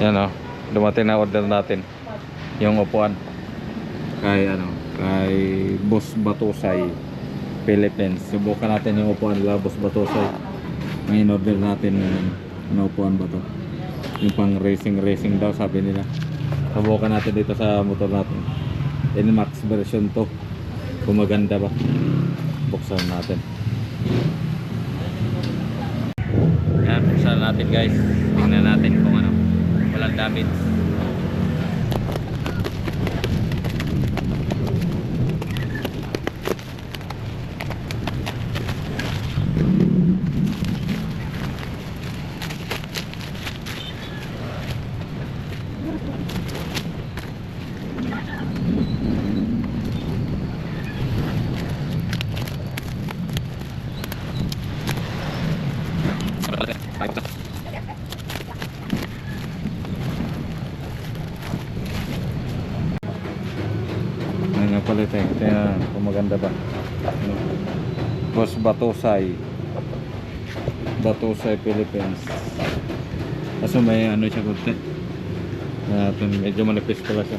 Yan o, dumating na order natin yung upuan kay kay Boss Batusay Philippines. Subukan natin yung upuan nila Boss Batusay. Ang in-order natin na upuan ba to? Yung pang racing daw sabi nila. Subukan natin dito sa motor natin. NMAX version to. Kung maganda ba. Buksan natin. Yan, buksan natin guys. Tingnan natin kung walang damage. Ano palit tingnan kung maganda ba. Boss Batusay Philippines. Kaso may siya konti. Medyo manipis pala siya.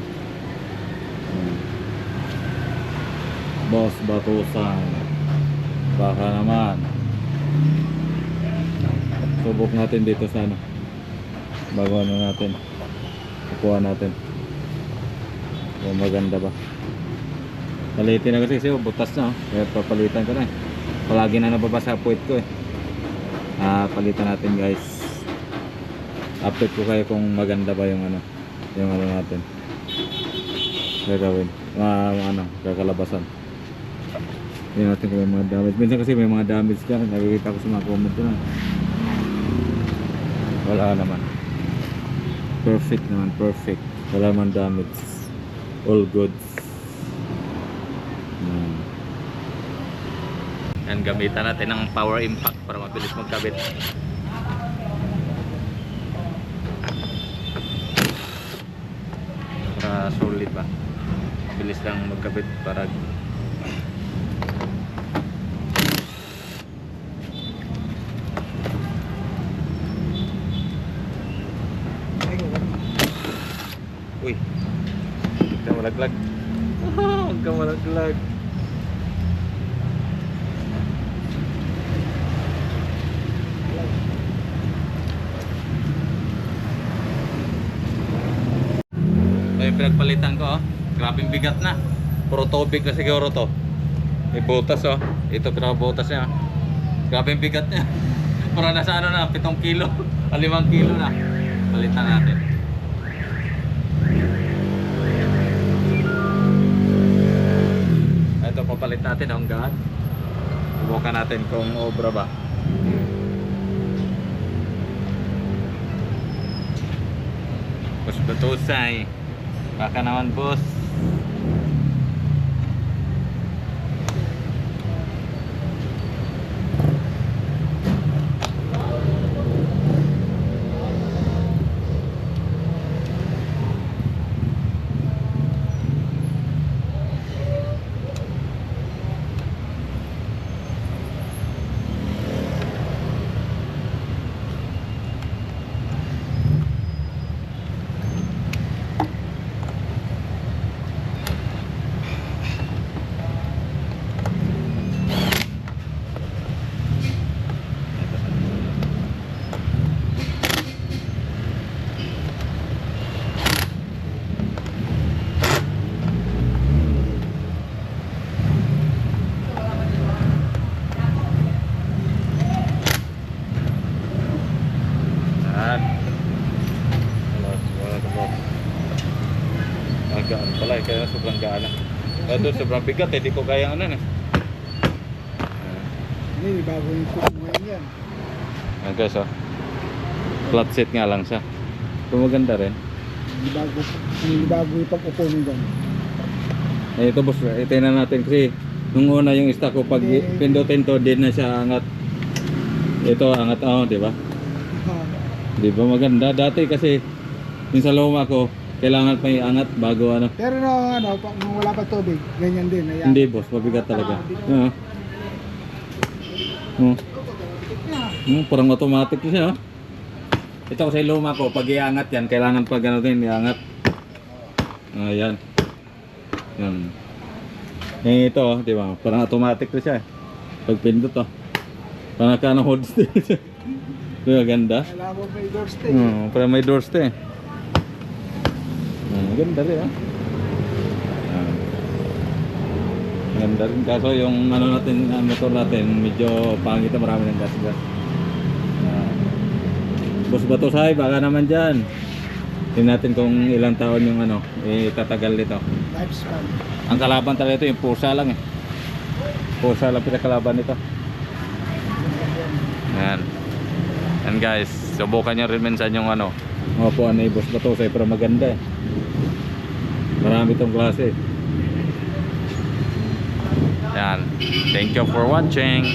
Boss Batusay. Baka naman subok natin dito sa bago natin kukuha natin kung maganda ba. Palitin na kasi butas na kaya papalitan ko na palagi na nababasa puwit ko palitan natin guys. Update ko kayo kung maganda ba yung natin gagawin kakalabasan. Hindi natin kung may mga damage. Minsan kasi may mga damage dyan. Nakikita ko sa mga comment ko na. Wala naman. Perfect naman. Perfect. Wala naman damage. All goods. Yan, gamitan natin ng power impact para mabilis magkabit. Para solid ba. Mabilis lang magkabit para uy, huwag ka malaglag. Huwag ka malaglag. Yung pinagpalitan ko grabing bigat na. Puro tubig na siguro to. May butas ito butas niya. Grabing bigat niya. Para nasa na 7 kilo 5 kilo na. Palitan natin. Ito papalit natin ang gaan. Subukan natin kung obra ba. Boss Batusay. Baka naman boss. Gaan pala kaya sobrang gaan na. Ito sobrang bigat hindi ko kaya Hindi, bago yung kukuha yan. Guys flat set nga lang siya. Maganda rin. Hindi bago yung pag-upo mo dyan. Ito boss, itinan natin kasi nung una yung stock ko pag pindutin to din na siya angat. Ito angat di ba? Di ba maganda? Dati kasi yung sa luma ko kailangan pa iangat bago Pero nung wala pa tubig, ganyan din. Ayan. Hindi boss, mabigat talaga. Parang automatic siya. Ito kasi luma ko, pag iangat yan, kailangan pag ano din, iangat. Ayan. Yan. Eh, ito, di ba? Parang automatic to siya. Pag pindot to. Parang naka-hold still siya. Diba, ganda? Kailangan mo may doorstay. Parang may doors to eh. Ganda rin ah. Ganda rin. Kaso yung ano natin, motor natin, medyo pangit na, marami ng gas-gas. Boss Batusay, baka naman dyan. Tingnan natin kung ilang taon yung ano, tatagal nito. Lifespan. Ang kalaban talaga ito, yung pusa lang eh. Pusa lang pinakalaban nito. Yan. Yan guys, subukan nyo rin minsan yung ano, upuan ni Boss Batusay, pero maganda eh. Marami itong klase. Yan. Thank you for watching.